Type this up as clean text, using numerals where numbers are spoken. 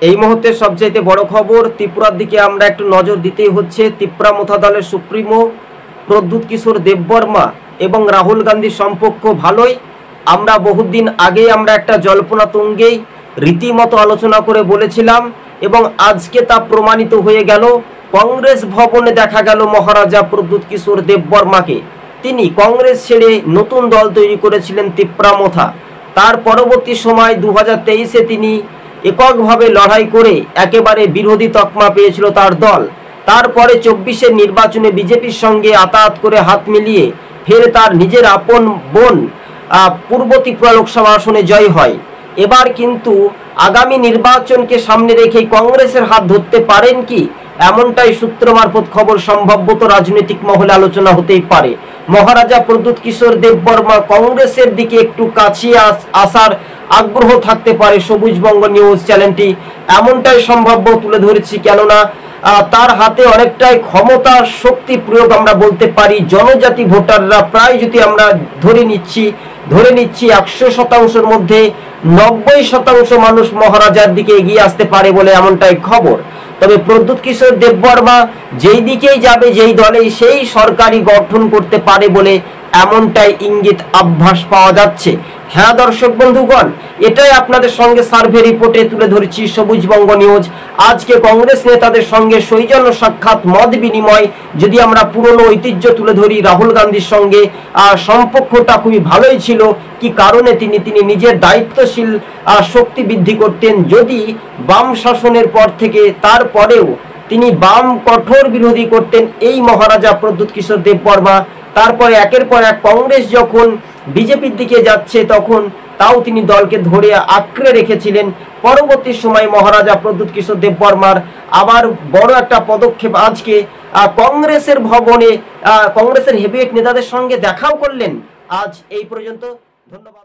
এই মুহূর্তে সবচাইতে বড় খবর, ত্রিপুরার দিকে আমরা একটু নজর দিতেই হচ্ছে। ত্রিপুরা মোথা দলের সুপ্রিমো প্রদ্যুৎ কিশোর দেববর্মা এবং রাহুল গান্ধীর সম্পর্ক ভালোই। আমরা বহুদিন আগে আমরা একটা জল্পনা তুঙ্গেই রীতিমতো আলোচনা করে বলেছিলাম এবং আজকে তা প্রমাণিত হয়ে গেল। কংগ্রেস ভবনে দেখা গেল মহারাজা প্রদ্যুৎ কিশোর দেববর্মাকে। তিনি কংগ্রেস ছেড়ে নতুন দল তৈরি করেছিলেন ত্রিপুরা মোথা। তার পরবর্তী সময় 2023-এ তিনি এককভাবে লড়াই করে একেবারে বিরোধী তকমা পেয়েছিল তার দল। তারপরে 24-এর নির্বাচনে বিজেপির সঙ্গে আতাত করে হাত মিলিয়ে ফের তার নিজের আপন বোন পূর্ব ত্রিপুরা লোকসভা আসনে জয় হয়। এবার কিন্তু আগামী নির্বাচনকে সামনে রেখে কংগ্রেসের হাত ধরতে পারেন কি, এমনটাই সূত্র মারফত খবর। সম্ভবত রাজনৈতিক মহলে আলোচনা হতেই পারে। মহারাজা প্রদ্যুৎ কিশোর দেববর্মা কংগ্রেসের দিকে একটু কাছিয়ে আসার আগ্রহ থাকতে পারে। সবুজবঙ্গ নিউজ চ্যানেলটি এমনটাই সম্ভাব্য তুলে ধরেছি, কেননা তার হাতে অনেকটাই ক্ষমতা শক্তি প্রয়োগ আমরা বলতে পারি। জনজাতি ভোটাররা প্রায় যদি আমরা ধরে নিচ্ছি 100%-এর মধ্যে 90% মানুষ মহারাজার দিকে এগিয়ে আসতে পারে বলে এমনটাই খবর। তবে প্রদ্যুৎ কিশোর দেববর্মা যেই দিকেই যাবে, যেই দলেই, সেই সরকারি গঠন করতে পারে বলে এমনটাই ইঙ্গিত আভাস পাওয়া যাচ্ছে। হ্যাঁ দর্শক বন্ধুগণ, এটাই আপনাদের সঙ্গে সার্ভে রিপোর্টে তুলে ধরেছি সবুজবঙ্গ নিউজ। আজকে কংগ্রেস নেতাদের সঙ্গে সৌজন্য সাক্ষাৎ, মত বিনিময়। যদি আমরা পুরনো ঐতিহ্য তুলে ধরি, রাহুল গান্ধীর সঙ্গে সম্পর্কটা খুবই ভালোই ছিল। কি কারণে তিনি নিজের দায়িত্বশীল শক্তি বৃদ্ধি করতেন। যদি বাম শাসনের পর থেকে তারপরেও তিনি বাম কঠোর বিরোধী করতেন এই মহারাজা প্রদ্যুৎ কিশোর দেববর্মা। তারপরে একের পর এক কংগ্রেস যখন বিজেপির দিকে যাচ্ছে তখন তাও তিনি দলকে ধরে আঁকড়ে রেখেছিলেন। পরবর্তী সময় মহারাজা প্রদ্যুৎ কিশোর দেববর্মার আবার বড় একটা পদক্ষেপ, আজকে কংগ্রেসের ভবনে কংগ্রেসের হেভিওয়েট নেতাদের সঙ্গে দেখাও করলেন। আজ এই পর্যন্ত, ধন্যবাদ।